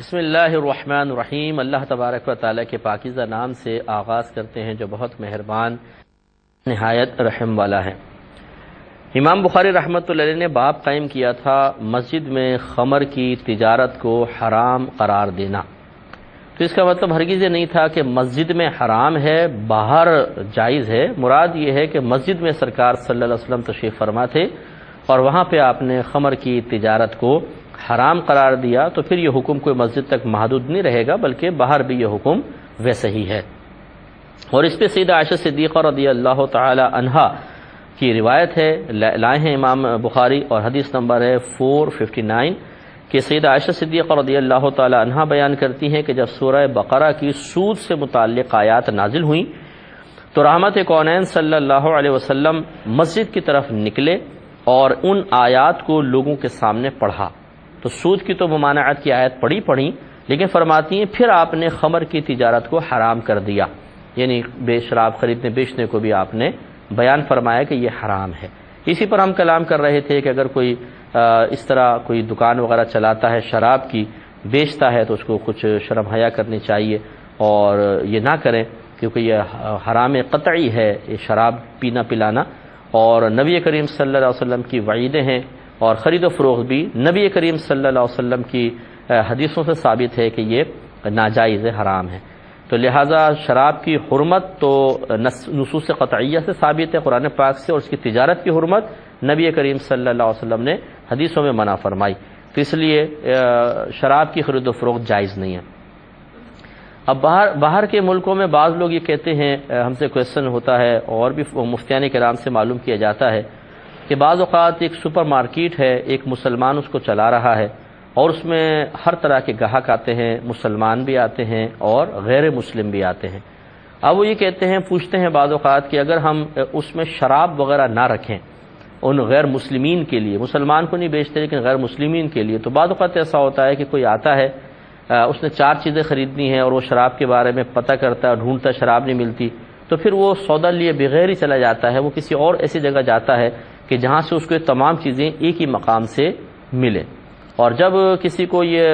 بسم اللہ الرحمن الرحیم۔ اللہ تبارک و تعالیٰ کے پاکیزہ نام سے آغاز کرتے ہیں جو بہت مہربان نہایت رحم والا ہے۔ امام بخاری رحمۃ اللہ علیہ نے باب قائم کیا تھا مسجد میں خمر کی تجارت کو حرام قرار دینا۔ تو اس کا مطلب ہرگز یہ نہیں تھا کہ مسجد میں حرام ہے باہر جائز ہے، مراد یہ ہے کہ مسجد میں سرکار صلی اللہ علیہ وسلم تشریف فرما تھے اور وہاں پہ آپ نے خمر کی تجارت کو حرام قرار دیا، تو پھر یہ حکم کوئی مسجد تک محدود نہیں رہے گا بلکہ باہر بھی یہ حکم ویسے ہی ہے۔ اور اس پہ سیدہ عائشہ صدیقہ رضی اللہ تعالی عنہا کی روایت ہے، لائے ہیں امام بخاری، اور حدیث نمبر ہے 459 کہ سیدہ عائشہ صدیقہ رضی اللہ تعالی عنہا بیان کرتی ہیں کہ جب سورہ بقرہ کی سود سے متعلق آیات نازل ہوئیں تو رحمت کونین صلی اللہ علیہ وسلم مسجد کی طرف نکلے اور ان آیات کو لوگوں کے سامنے پڑھا۔ تو سود کی تو ممانعت کی آیت پڑھی لیکن فرماتی ہیں پھر آپ نے خمر کی تجارت کو حرام کر دیا، یعنی شراب خریدنے بیچنے کو بھی آپ نے بیان فرمایا کہ یہ حرام ہے۔ اسی پر ہم کلام کر رہے تھے کہ اگر کوئی اس طرح کوئی دکان وغیرہ چلاتا ہے شراب کی بیچتا ہے تو اس کو کچھ شرم حیا کرنی چاہیے اور یہ نہ کریں، کیونکہ یہ حرام قطعی ہے یہ شراب پینا پلانا، اور نبی کریم صلی اللہ علیہ وسلم کی وعیدیں ہیں، اور خرید و فروخت بھی نبی کریم صلی اللہ علیہ وسلم کی حدیثوں سے ثابت ہے کہ یہ ناجائز ہے، حرام ہے۔ تو لہٰذا شراب کی حرمت تو نصوص قطعیہ سے ثابت ہے قرآن پاک سے، اور اس کی تجارت کی حرمت نبی کریم صلی اللہ علیہ وسلم نے حدیثوں میں منع فرمائی، تو اس لیے شراب کی خرید و فروخت جائز نہیں ہے۔ اب باہر کے ملکوں میں بعض لوگ یہ کہتے ہیں، ہم سے کویشچن ہوتا ہے اور بھی مفتیان کرام سے معلوم کیا جاتا ہے کہ بعض اوقات ایک سپر مارکیٹ ہے، ایک مسلمان اس کو چلا رہا ہے اور اس میں ہر طرح کے گاہک آتے ہیں، مسلمان بھی آتے ہیں اور غیر مسلم بھی آتے ہیں۔ اب وہ یہ کہتے ہیں، پوچھتے ہیں بعض اوقات کہ اگر ہم اس میں شراب وغیرہ نہ رکھیں ان غیر مسلمین کے لیے، مسلمان کو نہیں بیچتے لیکن غیر مسلمین کے لیے، تو بعض اوقات ایسا ہوتا ہے کہ کوئی آتا ہے، اس نے 4 چیزیں خریدنی ہیں اور وہ شراب کے بارے میں پتہ کرتا ہے اور ڈھونڈتا شراب نہیں ملتی، تو پھر وہ سودا لیے بغیر ہی چلا جاتا ہے، وہ کسی اور ایسی جگہ جاتا ہے کہ جہاں سے اس کو یہ تمام چیزیں ایک ہی مقام سے ملے۔ اور جب کسی کو یہ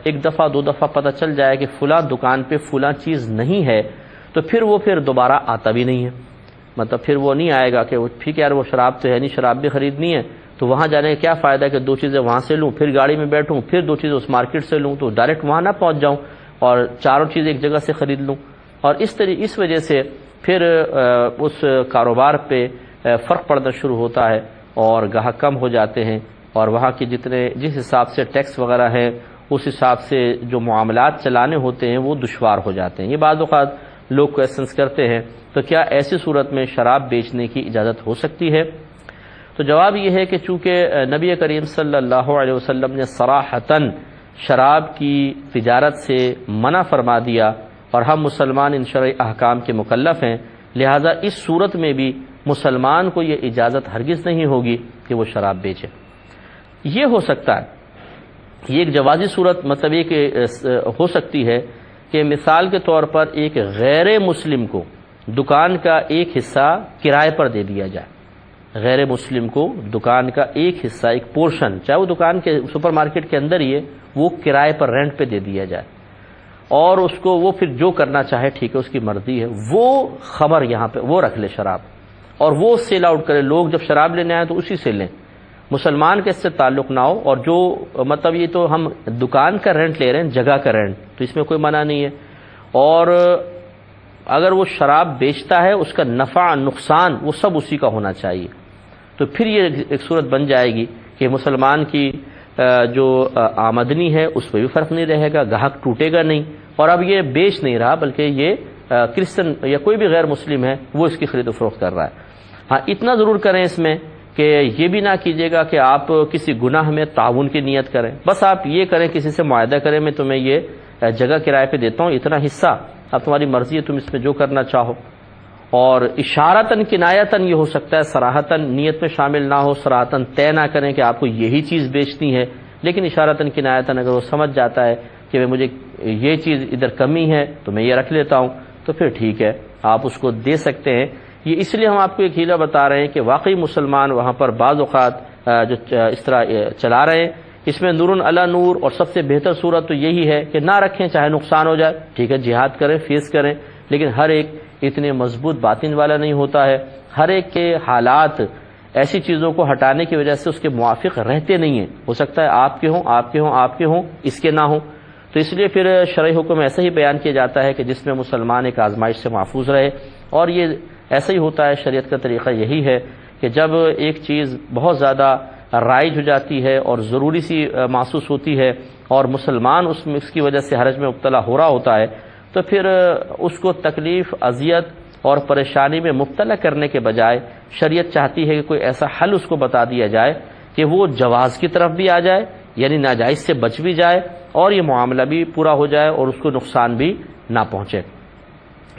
1 دفعہ 2 دفعہ پتہ چل جائے کہ فلاں دکان پہ فلاں چیز نہیں ہے، تو پھر دوبارہ آتا بھی نہیں ہے، مطلب پھر وہ نہیں آئے گا کہ ٹھیک ہے یار وہ شراب تو ہے نہیں، شراب بھی خریدنی ہے تو وہاں جانے کا کیا فائدہ ہے کہ 2 چیزیں وہاں سے لوں، پھر گاڑی میں بیٹھوں، پھر 2 چیزیں اس مارکیٹ سے لوں، تو ڈائریکٹ وہاں نہ پہنچ جاؤں اور 4 چیزیں ایک جگہ سے خرید لوں۔ اور اس وجہ سے پھر اس کاروبار پہ فرق پڑنا شروع ہوتا ہے اور گاہک کم ہو جاتے ہیں، اور وہاں کے جس حساب سے ٹیکس وغیرہ ہے اس حساب سے جو معاملات چلانے ہوتے ہیں وہ دشوار ہو جاتے ہیں۔ یہ بعض اوقات لوگ کویشچنس کرتے ہیں تو کیا ایسی صورت میں شراب بیچنے کی اجازت ہو سکتی ہے؟ تو جواب یہ ہے کہ چونکہ نبی کریم صلی اللہ علیہ وسلم نے صراحتاً شراب کی تجارت سے منع فرما دیا اور ہم مسلمان ان شرعی احکام کے مکلف ہیں، لہذا اس صورت میں بھی مسلمان کو یہ اجازت ہرگز نہیں ہوگی کہ وہ شراب بیچے۔ یہ ہو سکتا ہے، یہ ایک جوازی صورت مطلب یہ کہ ہو سکتی ہے کہ مثال کے طور پر ایک غیر مسلم کو دکان کا ایک حصہ کرائے پر دے دیا جائے، غیر مسلم کو دکان کا ایک حصہ، ایک پورشن، چاہے وہ دکان کے سپر مارکیٹ کے اندر ہی ہے، وہ کرائے پر رینٹ پہ دے دیا جائے اور اس کو وہ پھر جو کرنا چاہے ٹھیک ہے، اس کی مرضی ہے، وہ خمر یہاں پہ وہ رکھ لے شراب اور وہ سیل آؤٹ کرے، لوگ جب شراب لینے آئے تو اسی سے لیں، مسلمان کے اس سے تعلق نہ ہو، اور جو مطلب یہ تو ہم دکان کا رینٹ لے رہے ہیں، جگہ کا رینٹ، تو اس میں کوئی منع نہیں ہے، اور اگر وہ شراب بیچتا ہے اس کا نفع نقصان وہ سب اسی کا ہونا چاہیے، تو پھر یہ ایک صورت بن جائے گی کہ مسلمان کی جو آمدنی ہے اس پہ بھی فرق نہیں رہے گا، گاہک ٹوٹے گا نہیں، اور اب یہ بیچ نہیں رہا بلکہ یہ کرسچن یا کوئی بھی غیر مسلم ہے وہ اس کی خرید و فروخت کر رہا ہے۔ ہاں اتنا ضرور کریں اس میں کہ یہ بھی نہ کیجیے گا کہ آپ کسی گناہ میں تعاون کی نیت کریں، بس آپ یہ کریں کسی سے معاہدہ کریں میں تمہیں یہ جگہ کرائے پہ دیتا ہوں اتنا حصہ، اب تمہاری مرضی ہے تم اس میں جو کرنا چاہو، اور اشارتاً کنایتاً یہ ہو سکتا ہے صراحتاً نیت میں شامل نہ ہو، صراحتاً طے نہ کریں کہ آپ کو یہی چیز بیچنی ہے، لیکن اشارتاً کنایتاً اگر وہ سمجھ جاتا ہے کہ مجھے یہ چیز ادھر کمی ہے تو میں یہ رکھ لیتا ہوں، تو پھر ٹھیک ہے آپ اس کو دے سکتے ہیں۔ یہ اس لیے ہم آپ کو ایک ہیلا بتا رہے ہیں کہ واقعی مسلمان وہاں پر بعض اوقات جو اس طرح چلا رہے ہیں اس میں نور علی نور، اور سب سے بہتر صورت تو یہی ہے کہ نہ رکھیں چاہے نقصان ہو جائے، ٹھیک ہے جہاد کریں فیس کریں، لیکن ہر ایک اتنے مضبوط باطن والا نہیں ہوتا ہے، ہر ایک کے حالات ایسی چیزوں کو ہٹانے کی وجہ سے اس کے موافق رہتے نہیں ہیں، ہو سکتا ہے آپ کے ہوں آپ کے ہوں آپ کے ہوں اس کے نہ ہوں، تو اس لیے پھر شرعی حکم ایسا ہی بیان کیا جاتا ہے کہ جس میں مسلمان ایک آزمائش سے محفوظ رہے، اور یہ ایسا ہی ہوتا ہے، شریعت کا طریقہ یہی ہے کہ جب ایک چیز بہت زیادہ رائج ہو جاتی ہے اور ضروری سی محسوس ہوتی ہے اور مسلمان اس کی وجہ سے حرج میں مبتلا ہو رہا ہوتا ہے، تو پھر اس کو تکلیف اذیت اور پریشانی میں مبتلا کرنے کے بجائے شریعت چاہتی ہے کہ کوئی ایسا حل اس کو بتا دیا جائے کہ وہ جواز کی طرف بھی آ جائے، یعنی ناجائز سے بچ بھی جائے اور یہ معاملہ بھی پورا ہو جائے اور اس کو نقصان بھی نہ پہنچے۔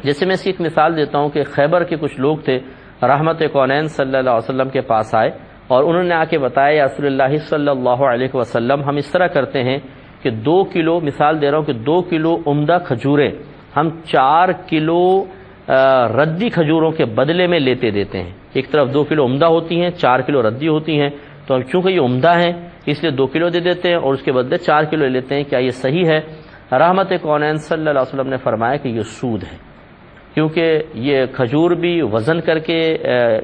جیسے میں اس کی ایک مثال دیتا ہوں کہ خیبر کے کچھ لوگ تھے، رحمت کونین صلی اللہ علیہ وسلم کے پاس آئے اور انہوں نے آ کے بتایا یا رسول اللہ صلی اللہ علیہ وسلم، ہم اس طرح کرتے ہیں کہ 2 کلو، مثال دے رہا ہوں کہ 2 کلو عمدہ کھجوریں ہم 4 کلو ردی کھجوروں کے بدلے میں لیتے دیتے ہیں۔ ایک طرف 2 کلو عمدہ ہوتی ہیں، 4 کلو ردی ہوتی ہیں، تو ہم چونکہ یہ عمدہ ہیں اس لیے 2 کلو دے دیتے ہیں اور اس کے بدلے 4 کلو لے لیتے ہیں، کیا یہ صحیح ہے؟ رحمت کونین صلی اللہ علیہ وسلم نے فرمایا کہ یہ سود ہے، کیونکہ یہ کھجور بھی وزن کر کے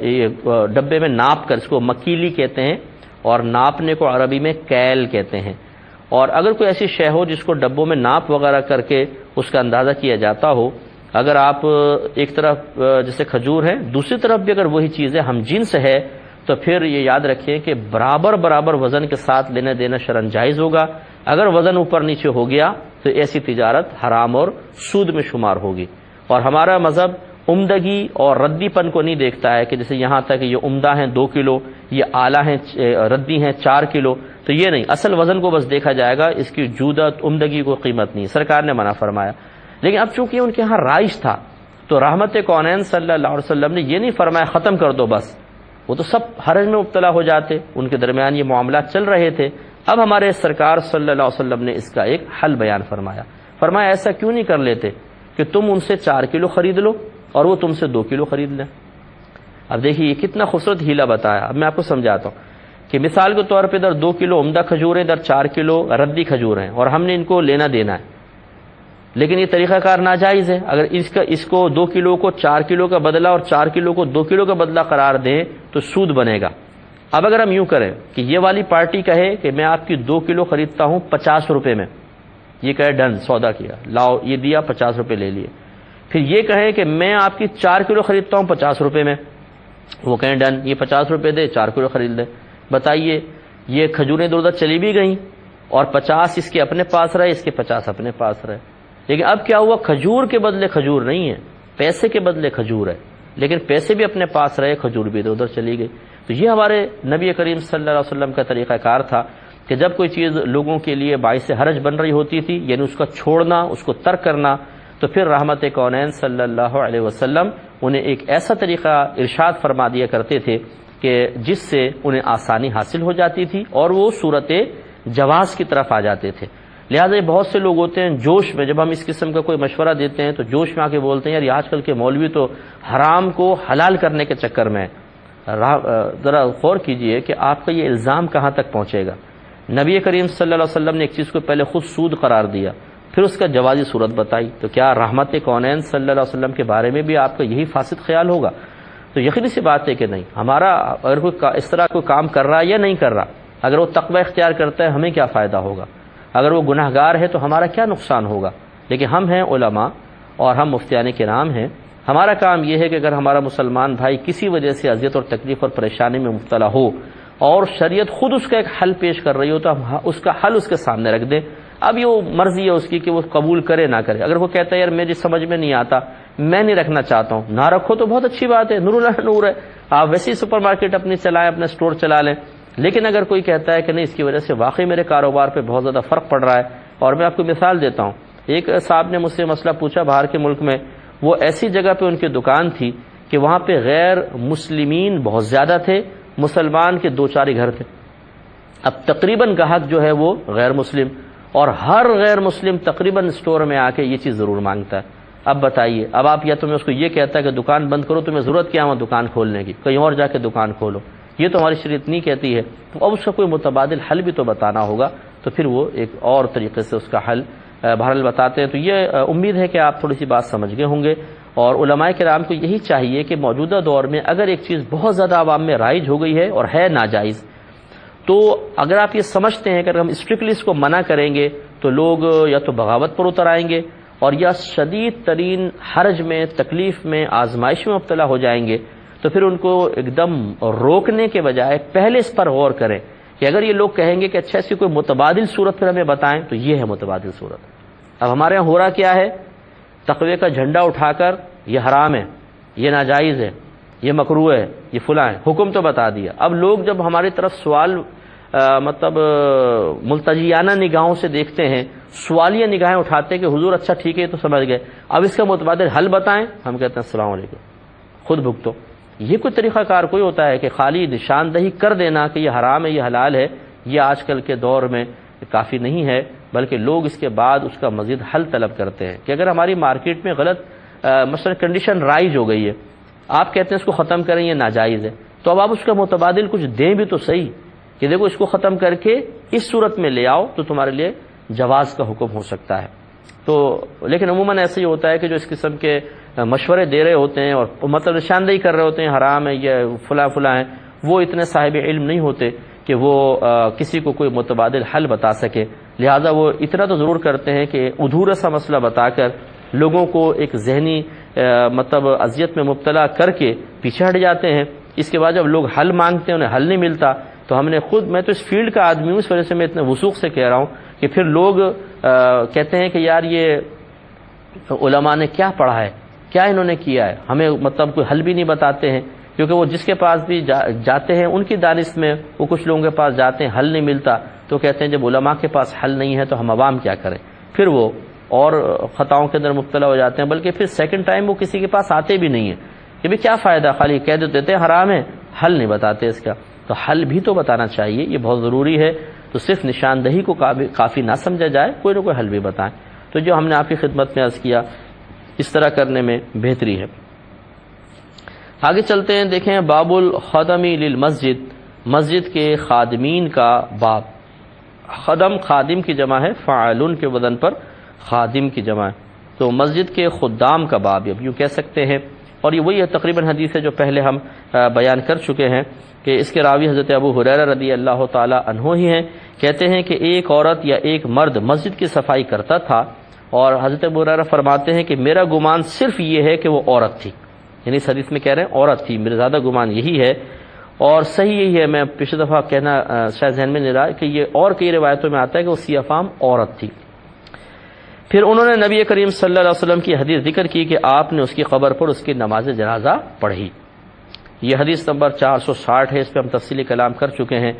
یہ ڈبے میں ناپ کر، اس کو مکیلی کہتے ہیں اور ناپنے کو عربی میں کیل کہتے ہیں، اور اگر کوئی ایسی شے ہو جس کو ڈبوں میں ناپ وغیرہ کر کے اس کا اندازہ کیا جاتا ہو، اگر آپ ایک طرف جیسے کھجور ہے، دوسری طرف بھی اگر وہی چیز ہے ہم جنس ہے، تو پھر یہ یاد رکھیں کہ برابر وزن کے ساتھ لینا دینا شرعاً جائز ہوگا۔ اگر وزن اوپر نیچے ہو گیا تو ایسی تجارت حرام اور سود میں شمار ہوگی، اور ہمارا مذہب عمدگی اور ردی پن کو نہیں دیکھتا ہے کہ جیسے یہاں تک یہ عمدہ ہیں 2 کلو، یہ اعلیٰ ہیں ردی ہیں 4 کلو، تو یہ نہیں، اصل وزن کو بس دیکھا جائے گا، اس کی جودت عمدگی کو قیمت نہیں، سرکار نے منع فرمایا۔ لیکن اب چونکہ ان کے ہاں رائج تھا تو رحمت کونین صلی اللہ علیہ وسلم نے یہ نہیں فرمایا ختم کر دو بس، وہ تو سب حرج میں مبتلا ہو جاتے، ان کے درمیان یہ معاملات چل رہے تھے۔ اب ہمارے سرکار صلی اللہ علیہ وسلم نے اس کا ایک حل بیان فرمایا ایسا کیوں نہیں کر لیتے کہ تم ان سے 4 کلو خرید لو اور وہ تم سے 2 کلو خرید لیں۔ اب دیکھیے یہ کتنا خوبصورت ہیلا بتایا، اب میں آپ کو سمجھاتا ہوں کہ مثال کے طور پہ ادھر 2 کلو عمدہ کھجور ہیں، ادھر 4 کلو ردی کھجور ہیں، اور ہم نے ان کو لینا دینا ہے، لیکن یہ طریقہ کار ناجائز ہے۔ اگر اس کو 2 کلو کو 4 کلو کا بدلہ اور 4 کلو کو 2 کلو کا بدلہ قرار دیں تو سود بنے گا۔ اب اگر ہم یوں کریں کہ یہ والی پارٹی کہے کہ میں آپ کی 2 کلو خریدتا ہوں 50 روپے میں، یہ کہے ڈن، سودا کیا، لاؤ یہ دیا 50 روپے لے لیے، پھر یہ کہے کہ میں آپ کی 4 کلو خریدتا ہوں 50 روپے میں، وہ کہیں ڈن، یہ 50 روپے دے 4 کلو خرید لے، بتائیے یہ کھجوریں ادھر ادھر چلی بھی گئیں اور 50 اس کے اپنے پاس رہے، اس کے 50 اپنے پاس رہے۔ لیکن اب کیا ہوا، کھجور کے بدلے کھجور نہیں ہے، پیسے کے بدلے کھجور ہے، لیکن پیسے بھی اپنے پاس رہے، کھجور بھی ادھر ادھر چلی گئی۔ تو یہ ہمارے نبی کریم صلی اللہ علیہ وسلم کا طریقہ کار تھا کہ جب کوئی چیز لوگوں کے لیے باعث حرج بن رہی ہوتی تھی، یعنی اس کا چھوڑنا، اس کو ترک کرنا، تو پھر رحمت کونین صلی اللہ علیہ وسلم انہیں ایک ایسا طریقہ ارشاد فرما دیا کرتے تھے کہ جس سے انہیں آسانی حاصل ہو جاتی تھی اور وہ صورت جواز کی طرف آ جاتے تھے۔ لہٰذا بہت سے لوگ ہوتے ہیں جوش میں، جب ہم اس قسم کا کوئی مشورہ دیتے ہیں تو جوش میں آ کے بولتے ہیں یار یہ آج کل کے مولوی تو حرام کو حلال کرنے کے چکر میں۔ ذرا غور کیجئے کہ آپ کا یہ الزام کہاں تک پہنچے گا۔ نبی کریم صلی اللہ علیہ وسلم نے ایک چیز کو پہلے خود سود قرار دیا، پھر اس کا جوازی صورت بتائی، تو کیا رحمت کونین صلی اللہ علیہ وسلم کے بارے میں بھی آپ کا یہی فاسد خیال ہوگا؟ تو یقینی سی بات ہے کہ نہیں۔ ہمارا اگر کوئی اس طرح کوئی کام کر رہا ہے یا نہیں کر رہا، اگر وہ تقوی اختیار کرتا ہے ہمیں کیا فائدہ ہوگا، اگر وہ گناہ گار ہے تو ہمارا کیا نقصان ہوگا۔ لیکن ہم ہیں علماء اور ہم مفتیان کرام ہیں، ہمارا کام یہ ہے کہ اگر ہمارا مسلمان بھائی کسی وجہ سے اذیت اور تکلیف اور پریشانی میں مبتلا ہو اور شریعت خود اس کا ایک حل پیش کر رہی ہو تو ہم اس کا حل اس کے سامنے رکھ دیں۔ اب یہ مرضی ہے اس کی کہ وہ قبول کرے نہ کرے۔ اگر وہ کہتا ہے یار میری سمجھ میں نہیں آتا، میں نہیں رکھنا چاہتا ہوں، نہ رکھو تو بہت اچھی بات ہے، نور اللہ نور ہے، آپ ویسے ہی سپر مارکیٹ اپنی چلائیں، اپنا اسٹور چلا لیں۔ لیکن اگر کوئی کہتا ہے کہ نہیں اس کی وجہ سے واقعی میرے کاروبار پہ بہت زیادہ فرق پڑ رہا ہے، اور میں آپ کو مثال دیتا ہوں، ایک صاحب نے مجھ سے مسئلہ پوچھا باہر کے ملک میں، وہ ایسی جگہ پہ ان کی دکان تھی کہ وہاں پہ غیر مسلمین بہت زیادہ تھے، مسلمان کے 2-4 ہی گھر تھے۔ اب تقریباً گاہک جو ہے وہ غیر مسلم، اور ہر غیر مسلم تقریباً اسٹور میں آ کے یہ چیز ضرور مانگتا ہے۔ اب بتائیے، اب آپ یا تو میں اس کو یہ کہتا ہے کہ دکان بند کرو، تمہیں ضرورت کیا وہاں دکان کھولنے کی، کہیں اور جا کے دکان کھولو، یہ تو ہماری شریعت نہیں کہتی ہے، تو اب اس کا کوئی متبادل حل بھی تو بتانا ہوگا، تو پھر وہ ایک اور طریقے سے اس کا حل بہرحال بتاتے ہیں۔ تو یہ امید ہے کہ آپ تھوڑی سی بات سمجھ گئے ہوں گے، اور علماء کرام کو یہی چاہیے کہ موجودہ دور میں اگر ایک چیز بہت زیادہ عوام میں رائج ہو گئی ہے اور ہے ناجائز، تو اگر آپ یہ سمجھتے ہیں کہ اگر ہم اسٹرکٹلی اس کو منع کریں گے تو لوگ یا تو بغاوت پر اتر آئیں گے اور یا شدید ترین حرج میں، تکلیف میں، آزمائش میں مبتلا ہو جائیں گے، تو پھر ان کو ایک دم روکنے کے بجائے پہلے اس پر غور کریں کہ اگر یہ لوگ کہیں گے کہ اچھا اس کی کوئی متبادل صورت پھر ہمیں بتائیں، تو یہ ہے متبادل صورت۔ اب ہمارے یہاں ہو رہا کیا ہے، تقوی کا جھنڈا اٹھا کر یہ حرام ہے، یہ ناجائز ہے، یہ مکروہ ہے، یہ فلاں ہے، حکم تو بتا دیا۔ اب لوگ جب ہماری طرف سوال مطلب ملتجیانہ نگاہوں سے دیکھتے ہیں، سوالیہ نگاہیں اٹھاتے ہیں کہ حضور اچھا ٹھیک ہے تو سمجھ گئے، اب اس کا متبادل حل بتائیں، ہم کہتے ہیں السلام علیکم، خود بھگتو۔ یہ کوئی طریقہ کار کوئی ہوتا ہے کہ خالی نشاندہی کر دینا کہ یہ حرام ہے، یہ حلال ہے، یہ آج کل کے دور میں کافی نہیں ہے، بلکہ لوگ اس کے بعد اس کا مزید حل طلب کرتے ہیں کہ اگر ہماری مارکیٹ میں غلط مثلا کنڈیشن رائج ہو گئی ہے، آپ کہتے ہیں اس کو ختم کریں، یہ ناجائز ہے، تو اب آپ اس کا متبادل کچھ دیں بھی تو صحیح کہ دیکھو اس کو ختم کر کے اس صورت میں لے آؤ تو تمہارے لیے جواز کا حکم ہو سکتا ہے۔ تو لیکن عموماً ایسے ہی ہوتا ہے کہ جو اس قسم کے مشورے دے رہے ہوتے ہیں اور مطلب نشاندہی کر رہے ہوتے ہیں حرام ہے، یہ فلاں فلاں ہے، وہ اتنے صاحب علم نہیں ہوتے کہ وہ کسی کو کوئی متبادل حل بتا سکے، لہٰذا وہ اتنا تو ضرور کرتے ہیں کہ ادھورا سا مسئلہ بتا کر لوگوں کو ایک ذہنی مطلب اذیت میں مبتلا کر کے پیچھے ہٹ جاتے ہیں۔ اس کے بعد جب لوگ حل مانگتے ہیں، انہیں حل نہیں ملتا، تو ہم نے خود، میں تو اس فیلڈ کا آدمی ہوں، اس وجہ سے میں اتنے وثوق سے کہہ رہا ہوں کہ پھر لوگ کہتے ہیں کہ یار یہ علماء نے کیا پڑھا ہے، کیا انہوں نے کیا ہے، ہمیں مطلب کوئی حل بھی نہیں بتاتے ہیں، کیونکہ وہ جس کے پاس بھی جاتے ہیں ان کی دانش میں وہ کچھ لوگوں کے پاس جاتے ہیں، حل نہیں ملتا، تو کہتے ہیں جب علماء کے پاس حل نہیں ہے تو ہم عوام کیا کریں، پھر وہ اور خطاؤں کے اندر مبتلا ہو جاتے ہیں، بلکہ پھر سیکنڈ ٹائم وہ کسی کے پاس آتے بھی نہیں ہیں کہ بھی کیا فائدہ، خالی کہہ دیتے ہیں حرام ہے، حل نہیں بتاتے اس کا، تو حل بھی تو بتانا چاہیے، یہ بہت ضروری ہے۔ تو صرف نشاندہی کو کافی نہ سمجھا جائے، کوئی نہ کوئی حل بھی بتائیں، تو جو ہم نے آپ کی خدمت میں عرض کیا اس طرح کرنے میں بہتری ہے۔ آگے چلتے ہیں، دیکھیں باب الخدم للمسجد، مسجد کے خادمین کا باب۔ خدم خادم کی جمع ہے، فاعلون کے وزن پر خادم کی جمع ہے، تو مسجد کے خدام کا باب اب یوں کہہ سکتے ہیں، اور یہ وہی ہے تقریباً حدیث ہے جو پہلے ہم بیان کر چکے ہیں کہ اس کے راوی حضرت ابو ہریرہ رضی اللہ تعالی عنہ ہی ہیں، کہتے ہیں کہ ایک عورت یا ایک مرد مسجد کی صفائی کرتا تھا، اور حضرت ابو ہریرہ فرماتے ہیں کہ میرا گمان صرف یہ ہے کہ وہ عورت تھی، یعنی اس حدیث میں کہہ رہے ہیں عورت تھی، میرا زیادہ گمان یہی ہے، اور صحیح یہی ہے، میں پچھلی دفعہ کہنا شاید ذہن میں نہیں رہا کہ یہ اور کئی روایتوں میں آتا ہے کہ وہ سیاہ فام عورت تھی۔ پھر انہوں نے نبی کریم صلی اللہ علیہ وسلم کی حدیث ذکر کی کہ آپ نے اس کی قبر پر اس کی نماز جنازہ پڑھی، یہ حدیث نمبر 460 ہے، اس پہ ہم تفصیلی کلام کر چکے ہیں۔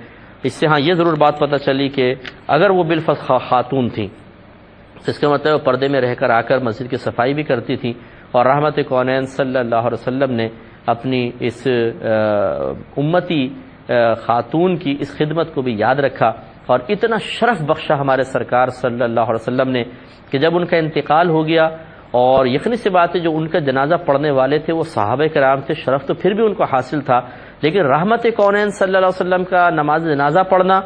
اس سے ہاں یہ ضرور بات پتہ چلی کہ اگر وہ بالفرض خاتون تھیں تو اس کا مطلب وہ پردے میں رہ کر آ کر مسجد کی صفائی بھی کرتی تھیں، اور رحمت کونین صلی اللہ علیہ وسلم نے اپنی اس امتی خاتون کی اس خدمت کو بھی یاد رکھا، اور اتنا شرف بخشا ہمارے سرکار صلی اللہ علیہ وسلم نے کہ جب ان کا انتقال ہو گیا، اور یقینی سی بات ہے جو ان کا جنازہ پڑھنے والے تھے وہ صحابہ کرام تھے، شرف تو پھر بھی ان کو حاصل تھا، لیکن رحمت کونین صلی اللہ علیہ وسلم کا نماز جنازہ پڑھنا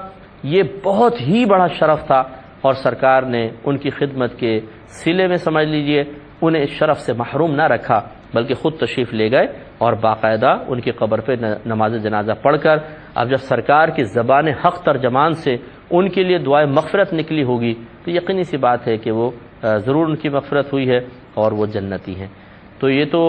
یہ بہت ہی بڑا شرف تھا، اور سرکار نے ان کی خدمت کے صلے میں سمجھ لیجئے انہیں اس شرف سے محروم نہ رکھا، بلکہ خود تشریف لے گئے اور باقاعدہ ان کی قبر پہ نماز جنازہ پڑھ کر، اب جب سرکار کی زبان حق ترجمان سے ان کے لیے دعائے مغفرت نکلی ہوگی تو یقینی سی بات ہے کہ وہ ضرور ان کی مغفرت ہوئی ہے اور وہ جنتی ہیں۔ تو یہ تو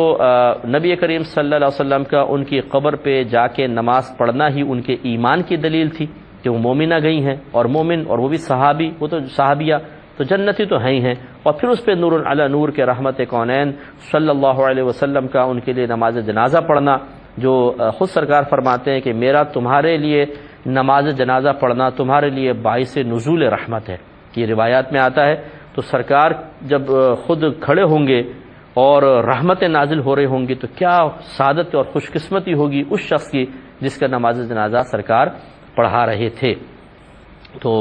نبی کریم صلی اللہ علیہ وسلم کا ان کی قبر پہ جا کے نماز پڑھنا ہی ان کے ایمان کی دلیل تھی کہ وہ مومنہ گئی ہیں، اور مومن اور وہ بھی صحابی، وہ تو صحابیہ تو جنتی تو ہیں ہی ہیں، اور پھر اس پہ نور علی نور کے رحمت کونین صلی اللہ علیہ وسلم کا ان کے لیے نماز جنازہ پڑھنا، جو خود سرکار فرماتے ہیں کہ میرا تمہارے لیے نماز جنازہ پڑھنا تمہارے لیے باعث نزول رحمت ہے، یہ روایات میں آتا ہے۔ تو سرکار جب خود کھڑے ہوں گے اور رحمتیں نازل ہو رہے ہوں گی تو کیا سعادت اور خوش قسمتی ہوگی اس شخص کی جس کا نماز جنازہ سرکار پڑھا رہے تھے۔ تو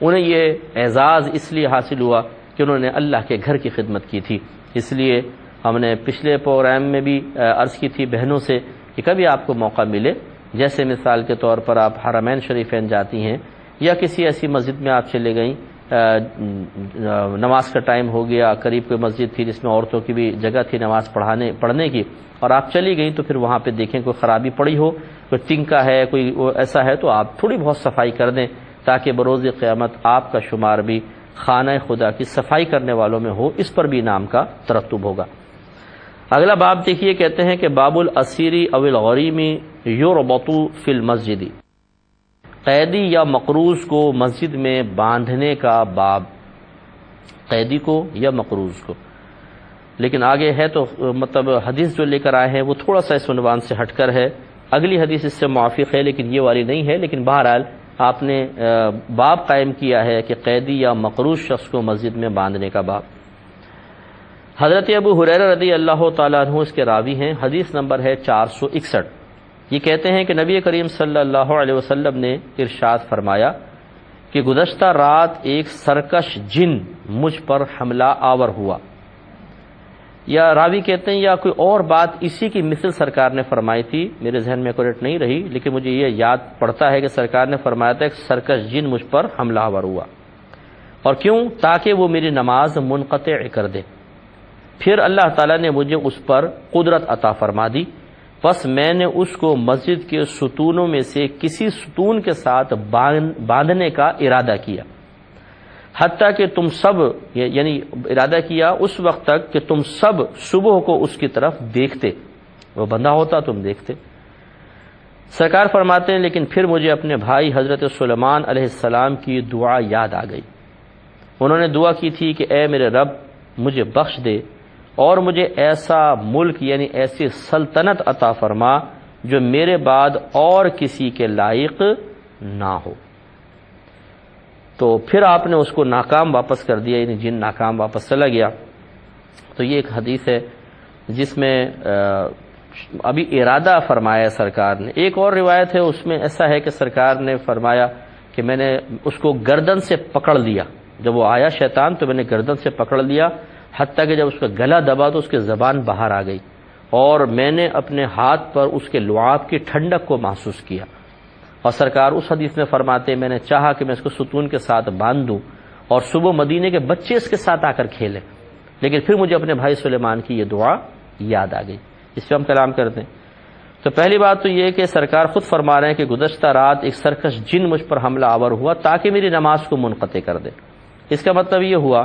انہیں یہ اعزاز اس لیے حاصل ہوا کہ انہوں نے اللہ کے گھر کی خدمت کی تھی، اس لیے ہم نے پچھلے پروگرام میں بھی عرض کی تھی بہنوں سے کہ کبھی آپ کو موقع ملے جیسے مثال کے طور پر آپ حرمین شریفین جاتی ہیں یا کسی ایسی مسجد میں آپ چلے گئیں، نماز کا ٹائم ہو گیا، قریب کوئی مسجد تھی جس میں عورتوں کی بھی جگہ تھی نماز پڑھنے کی، اور آپ چلی گئیں، تو پھر وہاں پہ دیکھیں کوئی خرابی پڑی ہو، کوئی ٹنکا ہے، کوئی ایسا ہے، تو آپ تھوڑی بہت صفائی کر دیں تاکہ بروز قیامت آپ کا شمار بھی خانہ خدا کی صفائی کرنے والوں میں ہو، اس پر بھی انعام کا ترتب ہوگا۔ اگلا باب دیکھیے، کہتے ہیں کہ باب الاسیری او الغریمی یربط فی المسجد، قیدی یا مقروض کو مسجد میں باندھنے کا باب، قیدی کو یا مقروض کو۔ لیکن آگے ہے تو مطلب حدیث جو لے کر آئے ہیں وہ تھوڑا سا اس عنوان سے ہٹ کر ہے، اگلی حدیث اس سے موافق ہے لیکن یہ والی نہیں ہے، لیکن بہرحال آپ نے باب قائم کیا ہے کہ قیدی یا مقروض شخص کو مسجد میں باندھنے کا باب۔ حضرت ابو ہریرہ رضی اللہ تعالیٰ عنہ اس کے راوی ہیں، حدیث نمبر ہے 461۔ یہ کہتے ہیں کہ نبی کریم صلی اللہ علیہ وسلم نے ارشاد فرمایا کہ گزشتہ رات ایک سرکش جن مجھ پر حملہ آور ہوا، یا راوی کہتے ہیں یا کوئی اور بات اسی کی مثل سرکار نے فرمائی تھی، میرے ذہن میں ایکوریٹ نہیں رہی، لیکن مجھے یہ یاد پڑتا ہے کہ سرکار نے فرمایا تھا ایک سرکش جن مجھ پر حملہ آور ہوا، اور کیوں؟ تاکہ وہ میری نماز منقطع کر دے۔ پھر اللہ تعالیٰ نے مجھے اس پر قدرت عطا فرما دی، پس میں نے اس کو مسجد کے ستونوں میں سے کسی ستون کے ساتھ باندھنے کا ارادہ کیا، حتیٰ کہ تم سب، یعنی ارادہ کیا اس وقت تک کہ تم سب صبح کو اس کی طرف دیکھتے، وہ بندہ ہوتا تم دیکھتے۔ سرکار فرماتے ہیں لیکن پھر مجھے اپنے بھائی حضرت سلیمان علیہ السلام کی دعا یاد آ گئی۔ انہوں نے دعا کی تھی کہ اے میرے رب مجھے بخش دے اور مجھے ایسا ملک یعنی ایسی سلطنت عطا فرما جو میرے بعد اور کسی کے لائق نہ ہو۔ تو پھر آپ نے اس کو ناکام واپس کر دیا، یعنی جن ناکام واپس چلا گیا۔ تو یہ ایک حدیث ہے جس میں ابھی ارادہ فرمایا سرکار نے۔ ایک اور روایت ہے اس میں ایسا ہے کہ سرکار نے فرمایا کہ میں نے اس کو گردن سے پکڑ لیا، جب وہ آیا شیطان تو میں نے گردن سے پکڑ لیا، حتیٰ کہ جب اس کا گلا دبا تو اس کی زبان باہر آ گئی، اور میں نے اپنے ہاتھ پر اس کے لعاب کی ٹھنڈک کو محسوس کیا۔ اور سرکار اس حدیث میں فرماتے میں نے چاہا کہ میں اس کو ستون کے ساتھ باندھ دوں اور صبح مدینے کے بچے اس کے ساتھ آ کر کھیلیں، لیکن پھر مجھے اپنے بھائی سلیمان کی یہ دعا یاد آ گئی۔ اس پہ ہم کلام کرتے ہیں۔ تو پہلی بات تو یہ کہ سرکار خود فرما رہے ہیں کہ گزشتہ رات ایک سرکش جن مجھ پر حملہ آور ہوا تاکہ میری نماز کو منقطع کر دے۔ اس کا مطلب یہ ہوا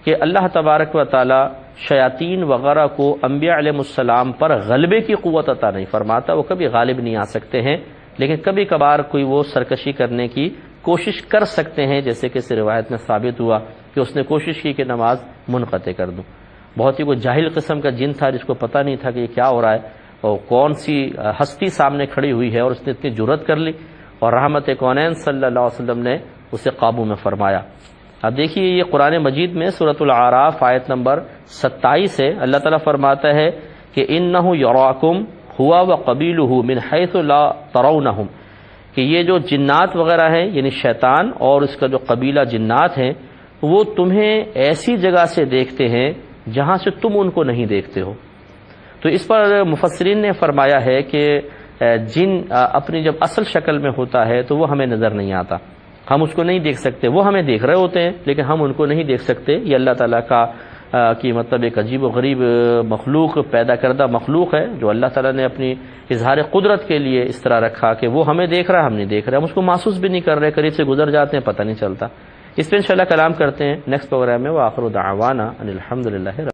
کہ اللہ تبارک و تعالی شیاطین وغیرہ کو انبیاء علیہ السلام پر غلبے کی قوت عطا نہیں فرماتا، وہ کبھی غالب نہیں آ سکتے ہیں، لیکن کبھی کبھار کوئی وہ سرکشی کرنے کی کوشش کر سکتے ہیں، جیسے کہ اس روایت میں ثابت ہوا کہ اس نے کوشش کی کہ نماز منقطع کر دوں۔ بہت ہی کوئی جاہل قسم کا جن تھا جس کو پتہ نہیں تھا کہ یہ کیا ہو رہا ہے اور کون سی ہستی سامنے کھڑی ہوئی ہے، اور اس نے اتنی جرأت کر لی اور رحمت کونین صلی اللہ علیہ وسلم نے اسے قابو میں فرمایا۔ اب دیکھیے یہ قرآن مجید میں سورۃ الاعراف آیت نمبر 27 ہے، اللہ تعالیٰ فرماتا ہے کہ انہ یراکم ہوا وقبیلہ من حیث لا ترونہم، کہ یہ جو جنات وغیرہ ہیں یعنی شیطان اور اس کا جو قبیلہ جنات ہیں وہ تمہیں ایسی جگہ سے دیکھتے ہیں جہاں سے تم ان کو نہیں دیکھتے ہو۔ تو اس پر مفسرین نے فرمایا ہے کہ جن اپنی جب اصل شکل میں ہوتا ہے تو وہ ہمیں نظر نہیں آتا، ہم اس کو نہیں دیکھ سکتے، وہ ہمیں دیکھ رہے ہوتے ہیں لیکن ہم ان کو نہیں دیکھ سکتے۔ یہ اللہ تعالیٰ کا کی مطلب ایک عجیب و غریب مخلوق، پیدا کردہ مخلوق ہے جو اللہ تعالیٰ نے اپنی اظہار قدرت کے لیے اس طرح رکھا کہ وہ ہمیں دیکھ رہا ہے، ہم نہیں دیکھ رہے، ہم اس کو محسوس بھی نہیں کر رہے، قریب سے گزر جاتے ہیں پتہ نہیں چلتا۔ اس پہ انشاءاللہ کلام کرتے ہیں نیکسٹ پروگرام میں۔ وآخر دعوانا ان الحمدللہ۔